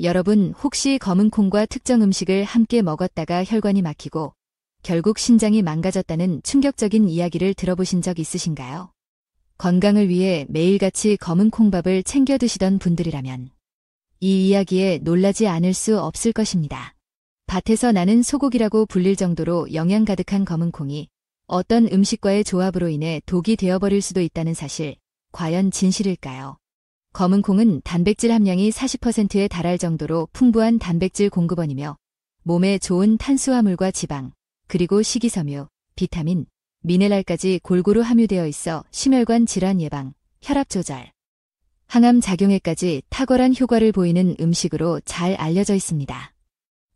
여러분 혹시 검은 콩과 특정 음식을 함께 먹었다가 혈관이 막히고 결국 신장이 망가졌다는 충격적인 이야기를 들어보신 적 있으신가요? 건강을 위해 매일같이 검은 콩밥을 챙겨 드시던 분들이라면 이 이야기에 놀라지 않을 수 없을 것입니다. 밭에서 나는 소고기라고 불릴 정도로 영양 가득한 검은 콩이 어떤 음식과의 조합으로 인해 독이 되어버릴 수도 있다는 사실, 과연 진실일까요? 검은 콩은 단백질 함량이 40%에 달할 정도로 풍부한 단백질 공급원이며 몸에 좋은 탄수화물과 지방, 그리고 식이섬유, 비타민, 미네랄까지 골고루 함유되어 있어 심혈관 질환 예방, 혈압 조절, 항암 작용에까지 탁월한 효과를 보이는 음식으로 잘 알려져 있습니다.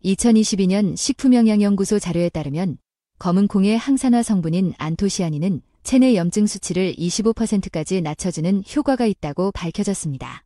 2022년 식품영양연구소 자료에 따르면 검은 콩의 항산화 성분인 안토시아닌은 체내 염증 수치를 25%까지 낮춰주는 효과가 있다고 밝혀졌습니다.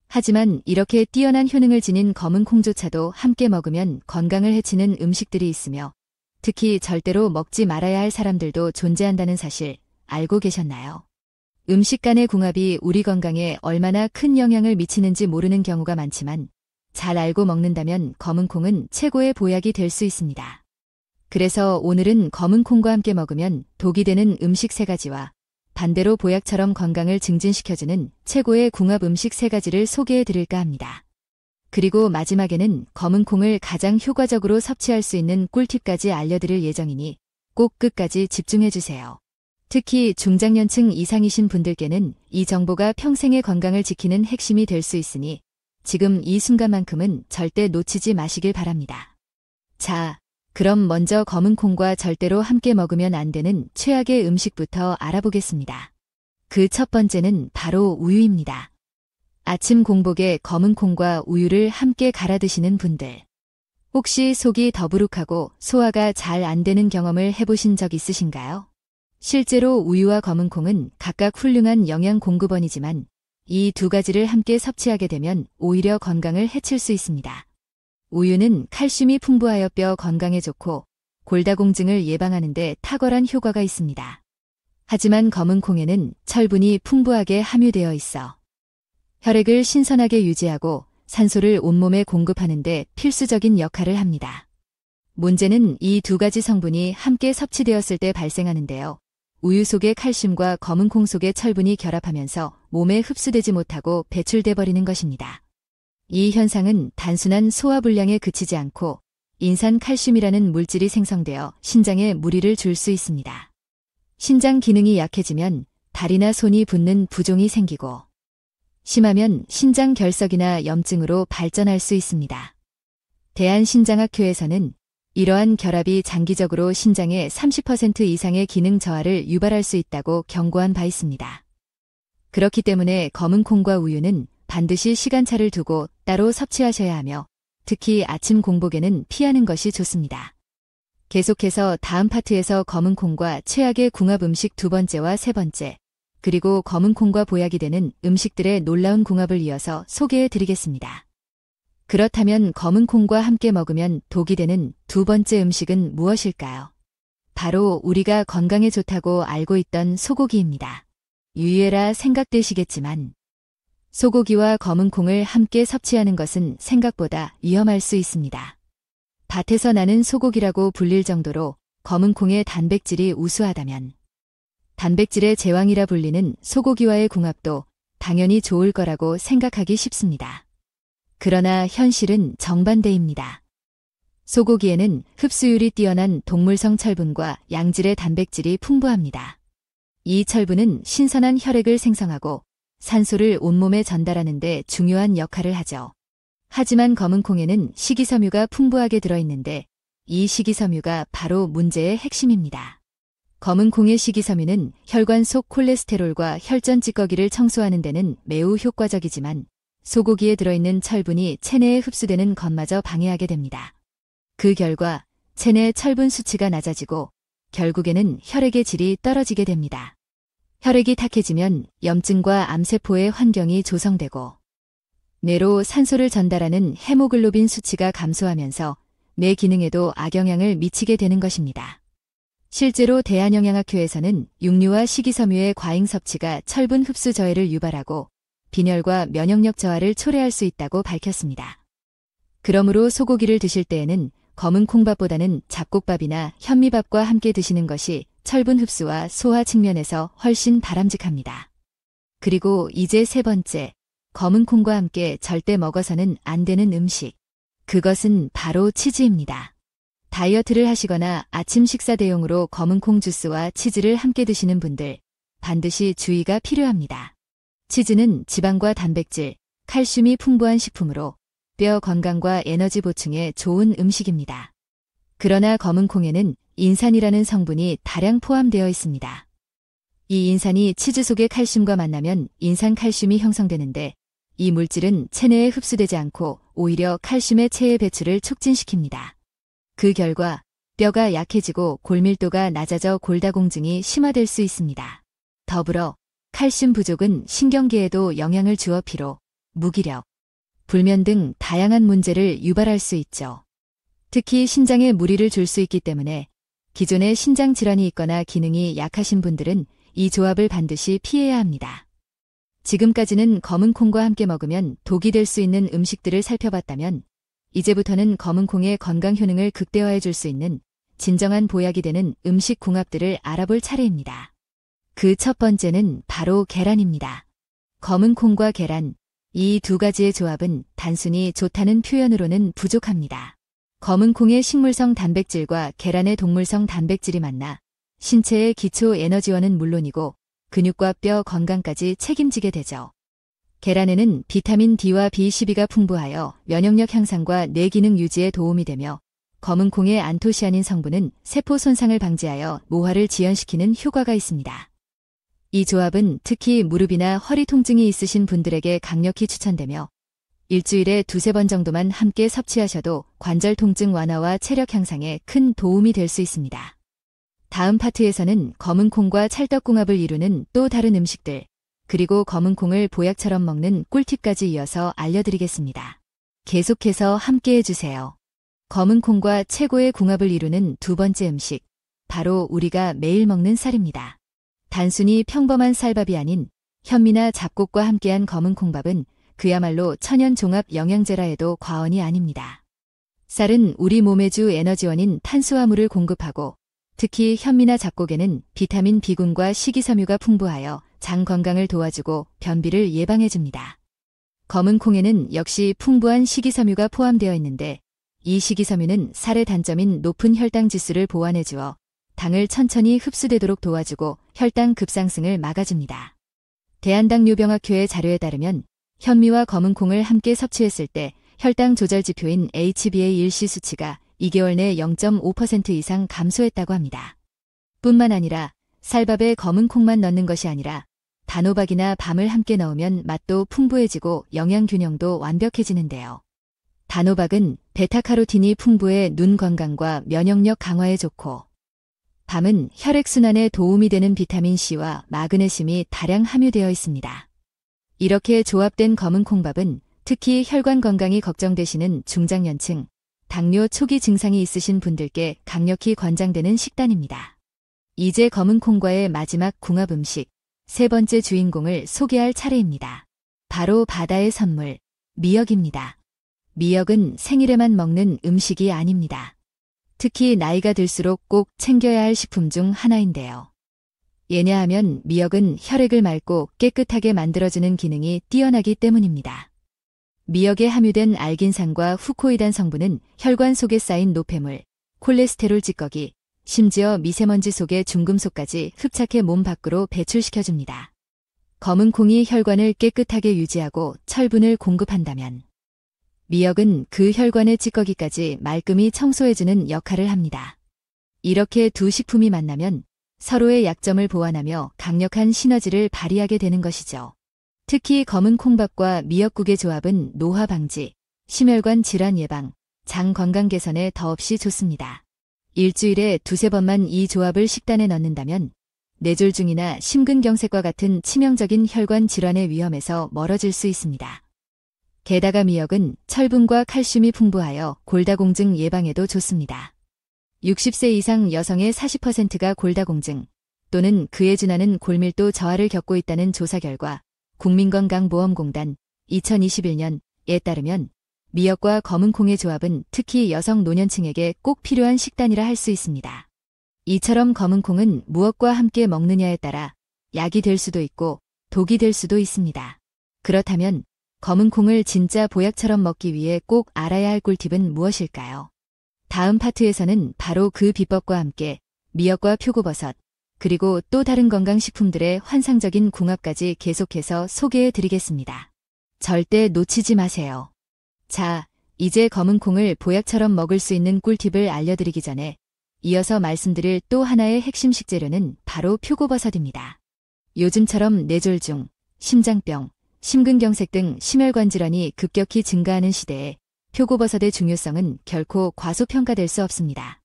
하지만 이렇게 뛰어난 효능을 지닌 검은 콩조차도 함께 먹으면 건강을 해치는 음식들이 있으며 특히 절대로 먹지 말아야 할 사람들도 존재한다는 사실 알고 계셨나요? 음식 간의 궁합이 우리 건강에 얼마나 큰 영향을 미치는지 모르는 경우가 많지만 잘 알고 먹는다면 검은 콩은 최고의 보약이 될 수 있습니다. 그래서 오늘은 검은 콩과 함께 먹으면 독이 되는 음식 3가지와 반대로 보약처럼 건강을 증진시켜주는 최고의 궁합 음식 3가지를 소개해 드릴까 합니다. 그리고 마지막에는 검은 콩을 가장 효과적으로 섭취할 수 있는 꿀팁까지 알려드릴 예정이니 꼭 끝까지 집중해주세요. 특히 중장년층 이상이신 분들께는 이 정보가 평생의 건강을 지키는 핵심이 될 수 있으니 지금 이 순간만큼은 절대 놓치지 마시길 바랍니다. 자, 그럼 먼저 검은 콩과 절대로 함께 먹으면 안 되는 최악의 음식부터 알아보겠습니다. 그 첫 번째는 바로 우유입니다. 아침 공복에 검은 콩과 우유를 함께 갈아 드시는 분들. 혹시 속이 더부룩하고 소화가 잘 안 되는 경험을 해보신 적 있으신가요? 실제로 우유와 검은 콩은 각각 훌륭한 영양 공급원이지만 이 2가지를 함께 섭취하게 되면 오히려 건강을 해칠 수 있습니다. 우유는 칼슘이 풍부하여 뼈 건강에 좋고 골다공증을 예방하는 데 탁월한 효과가 있습니다. 하지만 검은 콩에는 철분이 풍부하게 함유되어 있어 혈액을 신선하게 유지하고 산소를 온몸에 공급하는 데 필수적인 역할을 합니다. 문제는 이 2가지 성분이 함께 섭취되었을 때 발생하는데요. 우유 속의 칼슘과 검은 콩 속의 철분이 결합하면서 몸에 흡수되지 못하고 배출돼 버리는 것입니다. 이 현상은 단순한 소화불량에 그치지 않고 인산칼슘이라는 물질이 생성되어 신장에 무리를 줄 수 있습니다. 신장 기능이 약해지면 다리나 손이 붓는 부종이 생기고 심하면 신장 결석이나 염증으로 발전할 수 있습니다. 대한신장학회에서는 이러한 결합이 장기적으로 신장의 30% 이상의 기능 저하를 유발할 수 있다고 경고한 바 있습니다. 그렇기 때문에 검은 콩과 우유는 반드시 시간차를 두고 따로 섭취하셔야 하며 특히 아침 공복에는 피하는 것이 좋습니다. 계속해서 다음 파트에서 검은 콩과 최악의 궁합 음식 2번째와 3번째, 그리고 검은 콩과 보약이 되는 음식들의 놀라운 궁합을 이어서 소개해 드리겠습니다. 그렇다면 검은 콩과 함께 먹으면 독이 되는 2번째 음식은 무엇일까요? 바로 우리가 건강에 좋다고 알고 있던 소고기입니다. 유예라 생각되시겠지만 소고기와 검은 콩을 함께 섭취하는 것은 생각보다 위험할 수 있습니다. 밭에서 나는 소고기라고 불릴 정도로 검은 콩의 단백질이 우수하다면 단백질의 제왕이라 불리는 소고기와의 궁합도 당연히 좋을 거라고 생각하기 쉽습니다. 그러나 현실은 정반대입니다. 소고기에는 흡수율이 뛰어난 동물성 철분과 양질의 단백질이 풍부합니다. 이 철분은 신선한 혈액을 생성하고 산소를 온몸에 전달하는 데 중요한 역할을 하죠. 하지만 검은 콩에는 식이섬유가 풍부하게 들어있는데 이 식이섬유가 바로 문제의 핵심입니다. 검은 콩의 식이섬유는 혈관 속 콜레스테롤과 혈전 찌꺼기를 청소하는 데는 매우 효과적이지만 소고기에 들어있는 철분이 체내에 흡수되는 것마저 방해하게 됩니다. 그 결과 체내 철분 수치가 낮아지고 결국에는 혈액의 질이 떨어지게 됩니다. 혈액이 탁해지면 염증과 암세포의 환경이 조성되고 뇌로 산소를 전달하는 헤모글로빈 수치가 감소하면서 뇌 기능에도 악영향을 미치게 되는 것입니다. 실제로 대한영양학회에서는 육류와 식이섬유의 과잉 섭취가 철분 흡수 저해를 유발하고 빈혈과 면역력 저하를 초래할 수 있다고 밝혔습니다. 그러므로 소고기를 드실 때에는 검은 콩밥보다는 잡곡밥이나 현미밥과 함께 드시는 것이 철분 흡수와 소화 측면에서 훨씬 바람직합니다. 그리고 이제 세 번째, 검은 콩과 함께 절대 먹어서는 안 되는 음식. 그것은 바로 치즈입니다. 다이어트를 하시거나 아침 식사 대용으로 검은 콩 주스와 치즈를 함께 드시는 분들, 반드시 주의가 필요합니다. 치즈는 지방과 단백질, 칼슘이 풍부한 식품으로 뼈 건강과 에너지 보충에 좋은 음식입니다. 그러나 검은 콩에는 인산이라는 성분이 다량 포함되어 있습니다. 이 인산이 치즈 속의 칼슘과 만나면 인산칼슘이 형성되는데 이 물질은 체내에 흡수되지 않고 오히려 칼슘의 체외 배출을 촉진시킵니다. 그 결과 뼈가 약해지고 골밀도가 낮아져 골다공증이 심화될 수 있습니다. 더불어 칼슘 부족은 신경계에도 영향을 주어 피로, 무기력, 불면 등 다양한 문제를 유발할 수 있죠. 특히 신장에 무리를 줄 수 있기 때문에 기존에 신장 질환이 있거나 기능이 약하신 분들은 이 조합을 반드시 피해야 합니다. 지금까지는 검은 콩과 함께 먹으면 독이 될 수 있는 음식들을 살펴봤다면 이제부터는 검은 콩의 건강 효능을 극대화해 줄 수 있는 진정한 보약이 되는 음식 궁합들을 알아볼 차례입니다. 그 첫 번째는 바로 계란입니다. 검은 콩과 계란, 이 두 가지의 조합은 단순히 좋다는 표현으로는 부족합니다. 검은 콩의 식물성 단백질과 계란의 동물성 단백질이 만나 신체의 기초 에너지원은 물론이고 근육과 뼈 건강까지 책임지게 되죠. 계란에는 비타민 D와 B12가 풍부하여 면역력 향상과 뇌 기능 유지에 도움이 되며 검은 콩의 안토시아닌 성분은 세포 손상을 방지하여 노화를 지연시키는 효과가 있습니다. 이 조합은 특히 무릎이나 허리 통증이 있으신 분들에게 강력히 추천되며 일주일에 두세 번 정도만 함께 섭취하셔도 관절 통증 완화와 체력 향상에 큰 도움이 될 수 있습니다. 다음 파트에서는 검은 콩과 찰떡궁합을 이루는 또 다른 음식들, 그리고 검은 콩을 보약처럼 먹는 꿀팁까지 이어서 알려드리겠습니다. 계속해서 함께 해주세요. 검은 콩과 최고의 궁합을 이루는 두 번째 음식, 바로 우리가 매일 먹는 쌀입니다. 단순히 평범한 쌀밥이 아닌 현미나 잡곡과 함께한 검은 콩밥은 그야말로 천연 종합 영양제라 해도 과언이 아닙니다. 쌀은 우리 몸의 주 에너지원인 탄수화물을 공급하고 특히 현미나 잡곡에는 비타민 B군과 식이섬유가 풍부하여 장 건강을 도와주고 변비를 예방해줍니다. 검은 콩에는 역시 풍부한 식이섬유가 포함되어 있는데 이 식이섬유는 쌀의 단점인 높은 혈당 지수를 보완해주어 당을 천천히 흡수되도록 도와주고 혈당 급상승을 막아줍니다. 대한당뇨병학회의 자료에 따르면 현미와 검은 콩을 함께 섭취했을 때 혈당 조절 지표인 HbA1c 수치가 2개월 내 0.5% 이상 감소했다고 합니다. 뿐만 아니라 쌀밥에 검은 콩만 넣는 것이 아니라 단호박이나 밤을 함께 넣으면 맛도 풍부해지고 영양 균형도 완벽해지는데요. 단호박은 베타카로틴이 풍부해 눈 건강과 면역력 강화에 좋고 밤은 혈액순환에 도움이 되는 비타민C와 마그네슘이 다량 함유되어 있습니다. 이렇게 조합된 검은 콩밥은 특히 혈관 건강이 걱정되시는 중장년층, 당뇨 초기 증상이 있으신 분들께 강력히 권장되는 식단입니다. 이제 검은 콩과의 마지막 궁합 음식, 세 번째 주인공을 소개할 차례입니다. 바로 바다의 선물, 미역입니다. 미역은 생일에만 먹는 음식이 아닙니다. 특히 나이가 들수록 꼭 챙겨야 할 식품 중 하나인데요. 왜냐하면 미역은 혈액을 맑고 깨끗하게 만들어주는 기능이 뛰어나기 때문입니다. 미역에 함유된 알긴산과 후코이단 성분은 혈관 속에 쌓인 노폐물, 콜레스테롤 찌꺼기, 심지어 미세먼지 속의 중금속까지 흡착해 몸 밖으로 배출시켜줍니다. 검은 콩이 혈관을 깨끗하게 유지하고 철분을 공급한다면 미역은 그 혈관의 찌꺼기까지 말끔히 청소해주는 역할을 합니다. 이렇게 두 식품이 만나면 서로의 약점을 보완하며 강력한 시너지를 발휘하게 되는 것이죠. 특히 검은 콩밥과 미역국의 조합은 노화 방지, 심혈관 질환 예방, 장 건강 개선에 더없이 좋습니다. 일주일에 두세 번만 이 조합을 식단에 넣는다면 뇌졸중이나 심근경색과 같은 치명적인 혈관 질환의 위험에서 멀어질 수 있습니다. 게다가 미역은 철분과 칼슘이 풍부하여 골다공증 예방에도 좋습니다. 60세 이상 여성의 40%가 골다공증 또는 그에 준하는 골밀도 저하를 겪고 있다는 조사 결과 국민건강보험공단 2021년에 따르면 미역과 검은콩의 조합은 특히 여성 노년층에게 꼭 필요한 식단이라 할 수 있습니다. 이처럼 검은콩은 무엇과 함께 먹느냐에 따라 약이 될 수도 있고 독이 될 수도 있습니다. 그렇다면 검은콩을 진짜 보약처럼 먹기 위해 꼭 알아야 할 꿀팁은 무엇일까요? 다음 파트에서는 바로 그 비법과 함께 미역과 표고버섯, 그리고 또 다른 건강식품들의 환상적인 궁합까지 계속해서 소개해 드리겠습니다. 절대 놓치지 마세요. 자, 이제 검은콩을 보약처럼 먹을 수 있는 꿀팁을 알려드리기 전에 이어서 말씀드릴 또 하나의 핵심 식재료는 바로 표고버섯입니다. 요즘처럼 뇌졸중, 심장병, 심근경색 등 심혈관 질환이 급격히 증가하는 시대에 표고버섯의 중요성은 결코 과소평가될 수 없습니다.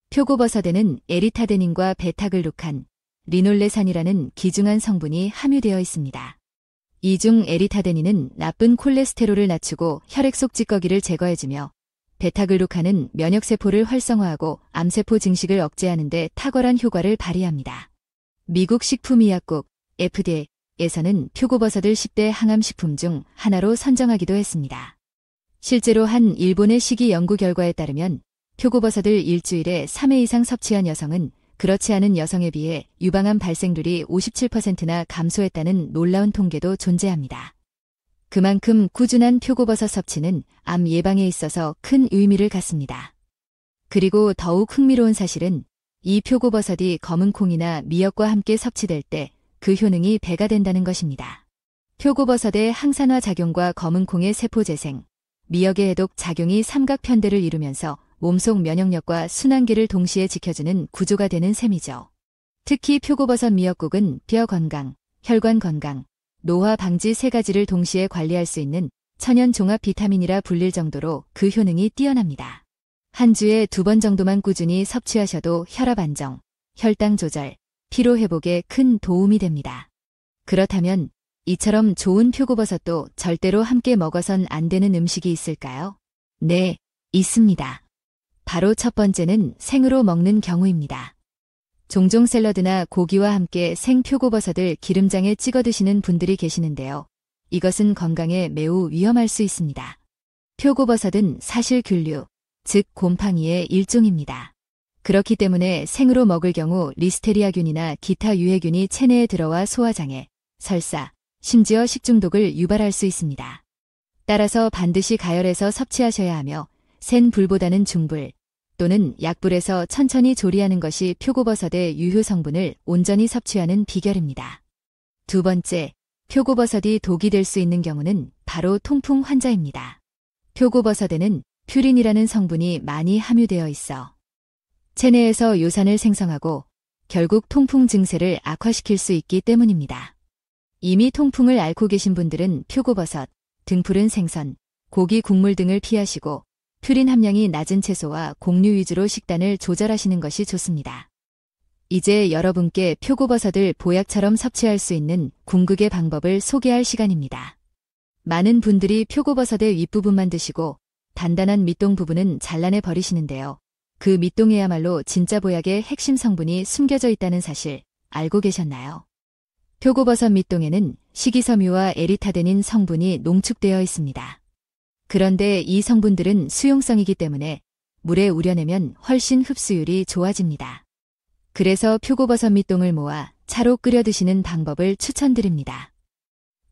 표고버섯에는 에리타데닌과 베타글루칸, 리놀레산이라는 귀중한 성분이 함유되어 있습니다. 이 중 에리타데닌은 나쁜 콜레스테롤을 낮추고 혈액 속 찌꺼기를 제거해주며 베타글루칸은 면역세포를 활성화하고 암세포 증식을 억제하는 데 탁월한 효과를 발휘합니다. 미국 식품의약국 FDA에서는 표고버섯을 10대 항암식품 중 하나로 선정하기도 했습니다. 실제로 한 일본의 식이 연구 결과에 따르면 표고버섯을 일주일에 3회 이상 섭취한 여성은 그렇지 않은 여성에 비해 유방암 발생률이 57%나 감소했다는 놀라운 통계도 존재합니다. 그만큼 꾸준한 표고버섯 섭취는 암 예방에 있어서 큰 의미를 갖습니다. 그리고 더욱 흥미로운 사실은 이 표고버섯이 검은콩이나 미역과 함께 섭취될 때 그 효능이 배가 된다는 것입니다. 표고버섯의 항산화 작용과 검은콩의 세포재생, 미역의 해독 작용이 삼각편대를 이루면서 몸속 면역력과 순환계를 동시에 지켜주는 구조가 되는 셈이죠. 특히 표고버섯 미역국은 뼈 건강, 혈관 건강, 노화 방지 세 가지를 동시에 관리할 수 있는 천연 종합 비타민이라 불릴 정도로 그 효능이 뛰어납니다. 한 주에 2번 정도만 꾸준히 섭취하셔도 혈압 안정, 혈당 조절, 피로 회복에 큰 도움이 됩니다. 그렇다면 이처럼 좋은 표고버섯도 절대로 함께 먹어선 안 되는 음식이 있을까요? 네, 있습니다. 바로 첫 번째는 생으로 먹는 경우입니다. 종종 샐러드나 고기와 함께 생 표고버섯을 기름장에 찍어 드시는 분들이 계시는데요. 이것은 건강에 매우 위험할 수 있습니다. 표고버섯은 사실균류, 즉 곰팡이의 일종입니다. 그렇기 때문에 생으로 먹을 경우 리스테리아균이나 기타 유해균이 체내에 들어와 소화장애, 설사, 심지어 식중독을 유발할 수 있습니다. 따라서 반드시 가열해서 섭취하셔야 하며 센 불보다는 중불 또는 약불에서 천천히 조리하는 것이 표고버섯의 유효 성분을 온전히 섭취하는 비결입니다. 두 번째, 표고버섯이 독이 될 수 있는 경우는 바로 통풍 환자입니다. 표고버섯에는 퓨린이라는 성분이 많이 함유되어 있어 체내에서 요산을 생성하고 결국 통풍 증세를 악화시킬 수 있기 때문입니다. 이미 통풍을 앓고 계신 분들은 표고버섯, 등푸른 생선, 고기 국물 등을 피하시고 퓨린 함량이 낮은 채소와 곡류 위주로 식단을 조절하시는 것이 좋습니다. 이제 여러분께 표고버섯을 보약처럼 섭취할 수 있는 궁극의 방법을 소개할 시간입니다. 많은 분들이 표고버섯의 윗부분만 드시고 단단한 밑동 부분은 잘라내 버리시는데요. 그 밑동에야말로 진짜 보약의 핵심 성분이 숨겨져 있다는 사실 알고 계셨나요? 표고버섯 밑동에는 식이섬유와 에리타데닌 성분이 농축되어 있습니다. 그런데 이 성분들은 수용성이기 때문에 물에 우려내면 훨씬 흡수율이 좋아집니다. 그래서 표고버섯 밑동을 모아 차로 끓여 드시는 방법을 추천드립니다.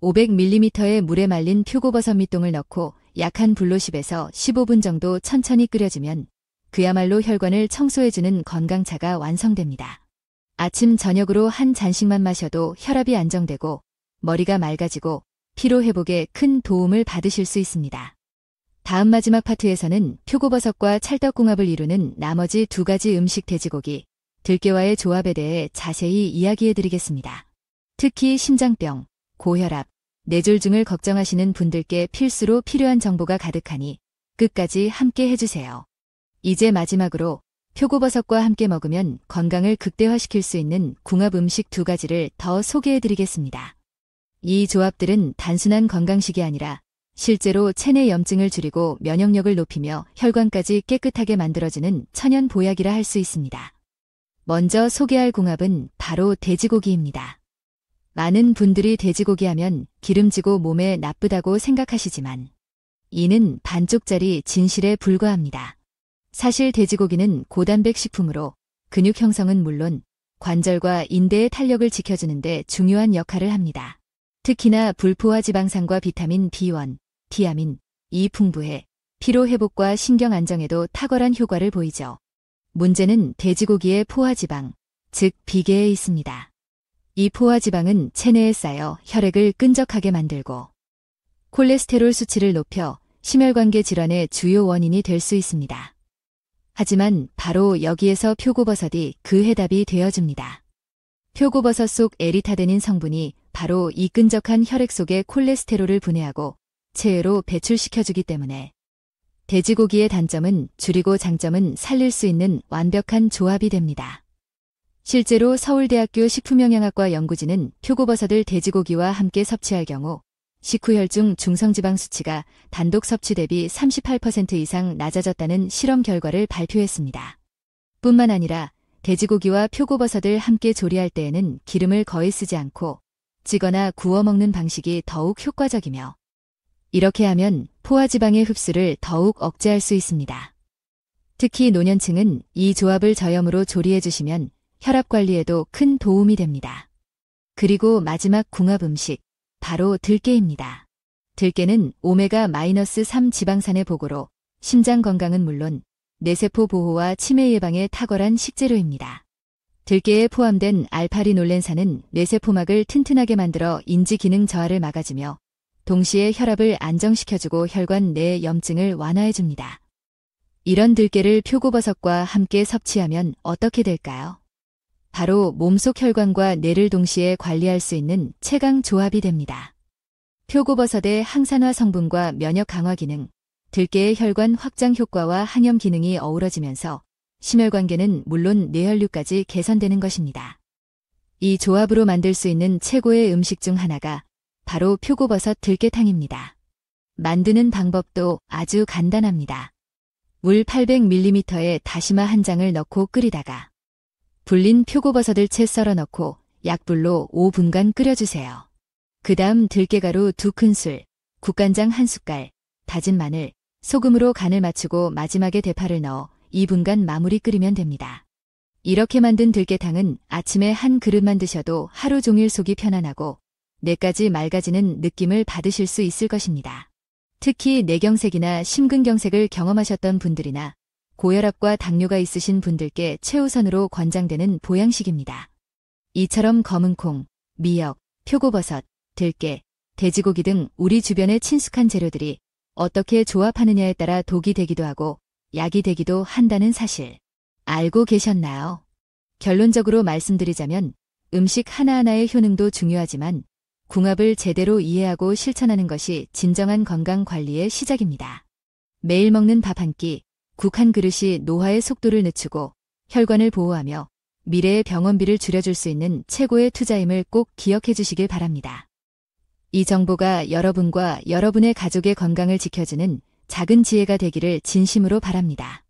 500ml의 물에 말린 표고버섯 밑동을 넣고 약한 불로 10에서 15분 정도 천천히 끓여주면 그야말로 혈관을 청소해주는 건강차가 완성됩니다. 아침 저녁으로 한 잔씩만 마셔도 혈압이 안정되고 머리가 맑아지고 피로 회복에 큰 도움을 받으실 수 있습니다. 다음 마지막 파트에서는 표고버섯과 찰떡궁합을 이루는 나머지 2가지 음식 돼지고기, 들깨와의 조합에 대해 자세히 이야기해드리겠습니다. 특히 심장병, 고혈압, 뇌졸중을 걱정하시는 분들께 필수로 필요한 정보가 가득하니 끝까지 함께 해주세요. 이제 마지막으로 표고버섯과 함께 먹으면 건강을 극대화시킬 수 있는 궁합 음식 2가지를 더 소개해드리겠습니다. 이 조합들은 단순한 건강식이 아니라 실제로 체내 염증을 줄이고 면역력을 높이며 혈관까지 깨끗하게 만들어주는 천연 보약이라 할 수 있습니다. 먼저 소개할 궁합은 바로 돼지고기입니다. 많은 분들이 돼지고기 하면 기름지고 몸에 나쁘다고 생각하시지만 이는 반쪽짜리 진실에 불과합니다. 사실 돼지고기는 고단백 식품으로 근육 형성은 물론 관절과 인대의 탄력을 지켜주는데 중요한 역할을 합니다. 특히나 불포화 지방산과 비타민 B1, 티아민, 이 풍부해 피로 회복과 신경 안정에도 탁월한 효과를 보이죠. 문제는 돼지고기의 포화지방, 즉 비계에 있습니다. 이 포화지방은 체내에 쌓여 혈액을 끈적하게 만들고 콜레스테롤 수치를 높여 심혈관계 질환의 주요 원인이 될 수 있습니다. 하지만 바로 여기에서 표고버섯이 그 해답이 되어줍니다. 표고버섯 속 에리타데닌 성분이 바로 이 끈적한 혈액 속의 콜레스테롤을 분해하고 체외로 배출시켜주기 때문에 돼지고기의 단점은 줄이고 장점은 살릴 수 있는 완벽한 조합이 됩니다. 실제로 서울대학교 식품영양학과 연구진은 표고버섯을 돼지고기와 함께 섭취할 경우 식후 혈중 중성지방 수치가 단독 섭취 대비 38% 이상 낮아졌다는 실험 결과를 발표했습니다. 뿐만 아니라 돼지고기와 표고버섯을 함께 조리할 때에는 기름을 거의 쓰지 않고 찌거나 구워 먹는 방식이 더욱 효과적이며 이렇게 하면 포화지방의 흡수를 더욱 억제할 수 있습니다. 특히 노년층은 이 조합을 저염으로 조리해 주시면 혈압 관리에도 큰 도움이 됩니다. 그리고 마지막 궁합 음식, 바로 들깨입니다. 들깨는 오메가-3 지방산의 보고로 심장 건강은 물론 뇌세포 보호와 치매 예방에 탁월한 식재료입니다. 들깨에 포함된 알파리놀렌산은 뇌세포막을 튼튼하게 만들어 인지 기능 저하를 막아주며 동시에 혈압을 안정시켜주고 혈관 내 염증을 완화해줍니다. 이런 들깨를 표고버섯과 함께 섭취하면 어떻게 될까요? 바로 몸속 혈관과 뇌를 동시에 관리할 수 있는 최강 조합이 됩니다. 표고버섯의 항산화 성분과 면역 강화 기능, 들깨의 혈관 확장 효과와 항염 기능이 어우러지면서 심혈관계는 물론 뇌혈류까지 개선되는 것입니다. 이 조합으로 만들 수 있는 최고의 음식 중 하나가 바로 표고버섯 들깨탕입니다. 만드는 방법도 아주 간단합니다. 물 800ml에 다시마 한 장을 넣고 끓이다가 불린 표고버섯을 채 썰어 넣고 약불로 5분간 끓여주세요. 그 다음 들깨가루 2큰술, 국간장 1숟갈, 다진 마늘, 소금으로 간을 맞추고 마지막에 대파를 넣어 2분간 마무리 끓이면 됩니다. 이렇게 만든 들깨탕은 아침에 한 그릇만 드셔도 하루 종일 속이 편안하고 뇌까지 맑아지는 느낌을 받으실 수 있을 것입니다. 특히 뇌경색이나 심근경색을 경험하셨던 분들이나 고혈압과 당뇨가 있으신 분들께 최우선으로 권장되는 보양식입니다. 이처럼 검은콩, 미역, 표고버섯, 들깨, 돼지고기 등 우리 주변의 친숙한 재료들이 어떻게 조합하느냐에 따라 독이 되기도 하고 약이 되기도 한다는 사실 알고 계셨나요? 결론적으로 말씀드리자면 음식 하나하나의 효능도 중요하지만 궁합을 제대로 이해하고 실천하는 것이 진정한 건강 관리의 시작입니다. 매일 먹는 밥 한 끼, 국 한 그릇이 노화의 속도를 늦추고 혈관을 보호하며 미래의 병원비를 줄여줄 수 있는 최고의 투자임을 꼭 기억해 주시길 바랍니다. 이 정보가 여러분과 여러분의 가족의 건강을 지켜주는 작은 지혜가 되기를 진심으로 바랍니다.